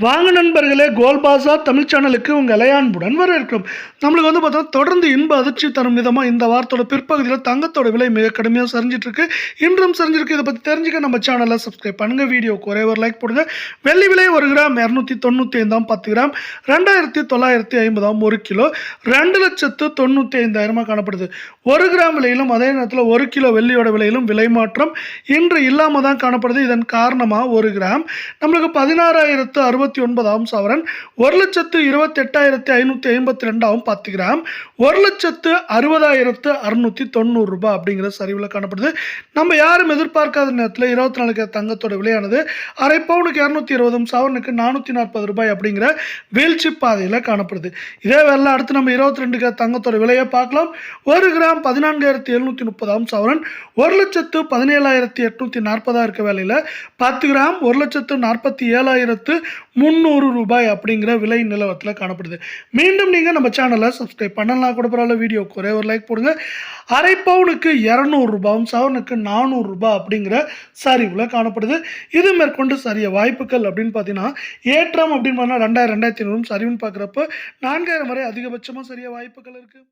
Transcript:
வாங்க நண்பர்களே, கோல் பாஸா தமிழ் சேனலுக்கு உங்கள் அன்புடன் வரவேற்கிறோம். நம்மளுக்கு பார்த்தா தொடர்ந்து இன்ப அதிர்ச்சி தரும் விதமாக இந்த வாரத்தோட பிற்பகுதியில் தங்கத்தோட விலை மிக கடுமையாக சரிஞ்சிட்டு இருக்கு. இன்றும் சரிஞ்சிருக்கு. இதை பற்றி தெரிஞ்சுக்க நம்ம சேனலை சப்ஸ்கிரைப் பண்ணுங்க. வீடியோக்கு ஒரே ஒரு லைக் போடுங்க. வெள்ளி விலை 1 கிராம் 295 10 கிராம் 2950 1 கிலோ 2,95,000 காணப்படுது. 1 கிராம் விலையிலும் அதே நேரத்தில் 1 கிலோ வெள்ளியோட விலையிலும் விலை மாற்றம் இன்று இல்லாமல் தான் காணப்படுது. இதன் காரணமாக 1 கிராம் நம்மளுக்கு 16,069 சவரன் 1,28,552 10 கிராம் 1,60,690 ரூபாய் அப்படிங்கிற சரிவில் காணப்படுது. நம்ம யாரும் எதிர்பார்க்காத நேரத்தில் 24 கேரட் தங்கத்தோட விலையானது அரை பவுனுக்கு 220 சவரனுக்கு 440 ரூபாய் அப்படிங்கிற வீழ்ச்சி பாதையில் காணப்படுது. இதே வேலை அடுத்து நம்ம 22 கேரட் தங்கத்தோட விலையை பார்க்கலாம். 1 கிராம் 14,730 சவரன் 1,17,840 இருக்க வேலையில் 10 கிராம் 1,47,300 ரூபாய் அப்படிங்கிற விலை நிலவரத்தில் காணப்படுது. மீண்டும் நீங்கள் நம்ம சேனலை சப்ஸ்கிரைப் பண்ணலாம் கூட பரவாயில்ல. வீடியோக்கு ஒரே ஒரு லைக் போடுங்க. அரை பவுனுக்கு 200 ரூபாயும் சவரனுக்கு 400 ரூபாய் அப்படிங்கிற சரிவில் காணப்படுது. இது மேற்கொண்டு சரிய வாய்ப்புகள் அப்படின்னு பார்த்தீங்கன்னா ஏற்றம் அப்படின்னு பார்த்தீங்கன்னா 2,000 2,500 சரிவுன்னு பார்க்குறப்ப 4,000 வரை அதிகபட்சமாக சரிய வாய்ப்புகள் இருக்குது.